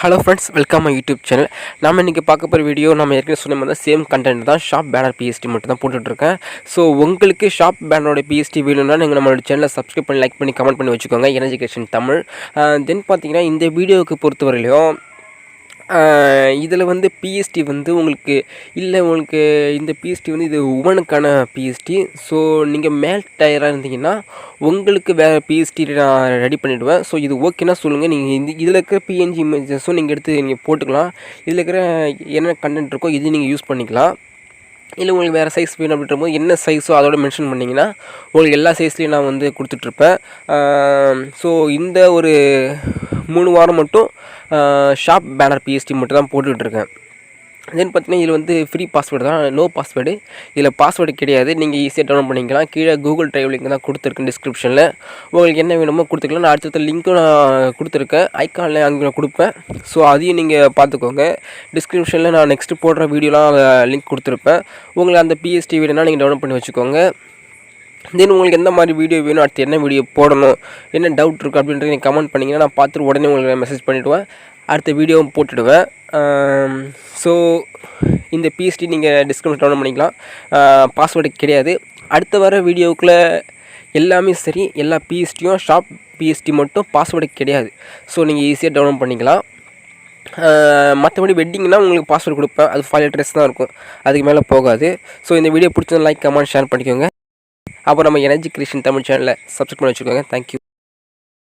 Hello friends, welcome my YouTube channel. நம்ம இன்றைக்கி பார்க்க போகிற வீடியோ நம்ம ஏற்கனவே சொன்ன மாதிரி தான் சேம் கண்டென்ட் தான். ஷாப் பேனர் பிஎஸ்டி மட்டும் தான் போட்டுட்ருக்கேன். ஸோ உங்களுக்கு ஷாப் பேனரோட பிஎஸ்டி வேணும்னா நீங்கள் நம்மளோட சேனலை சப்ஸ்கிரைப் பண்ணி லைக் பண்ணி கமெண்ட் பண்ணி வச்சுக்கோங்க. எஜுகேஷன் தமிழ். தென் பார்த்தீங்கன்னா இந்த வீடியோவுக்கு பொறுத்தவரையிலையும் இதில் வந்து பிஎஸ்டி வந்து உங்களுக்கு இந்த பிஎஸ்டி வந்து இது உமனுக்கான பிஎஸ்டி. ஸோ நீங்கள் மேல் டயராக இருந்தீங்கன்னா உங்களுக்கு வேறு பிஎஸ்டி நான் ரெடி பண்ணிவிடுவேன். ஸோ இது ஓகேனா சொல்லுங்கள். நீங்கள் இதில் இருக்கிற பிஎன்ஜி இமேஜஸும் நீங்கள் எடுத்து நீங்கள் போட்டுக்கலாம். இதில் இருக்கிற என்ன கண்டென்ட் இருக்கோ இது நீங்கள் யூஸ் பண்ணிக்கலாம். இல்லை உங்களுக்கு வேறு சைஸ் வேணும் அப்படின்ற போது என்ன சைஸோ அதோட மென்ஷன் பண்ணிங்கன்னா உங்களுக்கு எல்லா சைஸ்லேயும் நான் வந்து கொடுத்துட்ருப்பேன். ஸோ இந்த ஒரு 3 வாரம் மட்டும் ஷாப் பேனர் பிஎஸ்டி மட்டும் தான் போட்டுட்ருக்கேன். தென் பார்த்தீங்கன்னா இதில் வந்து ஃப்ரீ பாஸ்வேர்டு தான், நோ பாஸ்வேர்டு. இதில் பாஸ்வேர்டு கிடையாது. நீங்கள் ஈஸியாக டவுன்லோட் பண்ணிக்கலாம். கீழே கூகுள் ட்ரைவ் லிங்க் தான் கொடுத்துருக்கேன் டிஸ்கிரிப்ஷனில். உங்களுக்கு என்ன வேணுமோ கொடுத்துக்கலாம். நான் அடுத்த லிங்க்கும் நான் கொடுத்துருக்கேன், ஐக்கானில் அங்கே நான் கொடுப்பேன். ஸோ அதையும் நீங்கள் பார்த்துக்கோங்க. டிஸ்கிரிப்ஷனில் நான் நெக்ஸ்ட்டு போடுற வீடியோலாம் லிங்க் கொடுத்துருப்பேன். உங்களுக்கு அந்த பிஎஸ்டி வீடியோனால் நீங்கள் டவுன்லோட் பண்ணி வச்சுக்கோங்க. தென் உங்களுக்கு எந்த மாதிரி வீடியோ வேணும், அடுத்து என்ன வீடியோ போடணும், என்ன டவுட் இருக்குது அப்படின்றத நீங்கள் கமெண்ட் பண்ணிங்கன்னா நான் பார்த்துட்டு உடனே உங்களுக்கு மெசேஜ் பண்ணிவிடுவேன். அடுத்த வீடியோவும் போட்டுவிடுவேன். ஸோ இந்த பிஎஸ்டி நீங்கள் டிஸ்கிரிப்ஷன் டவுன்லோட் பண்ணிக்கலாம். பாஸ்வேர்டு கிடையாது. அடுத்த வர வீடியோவுக்குள்ளே எல்லாமே சரி, எல்லா பிஎஸ்டியும் ஷாப் பிஎஸ்டி மட்டும் பாஸ்வேர்டு கிடையாது. ஸோ நீங்கள் ஈஸியாக டவுன்லோட் பண்ணிக்கலாம். மற்றபடி வெட்டிங்னா உங்களுக்கு பாஸ்வேர்டு கொடுப்பேன். அது 5 letters தான் இருக்கும், அதுக்கு மேலே போகாது. ஸோ இந்த வீடியோ பிடிச்சது லைக் கமெண்ட் ஷேர் பண்ணிக்கோங்க. அப்புறம் நம்ம எனர்ஜி கிரியேஷன் தமிழ் சேனலை சப்ஸ்கிரைப் பண்ணி வச்சுக்கோங்க. தேங்க்யூ.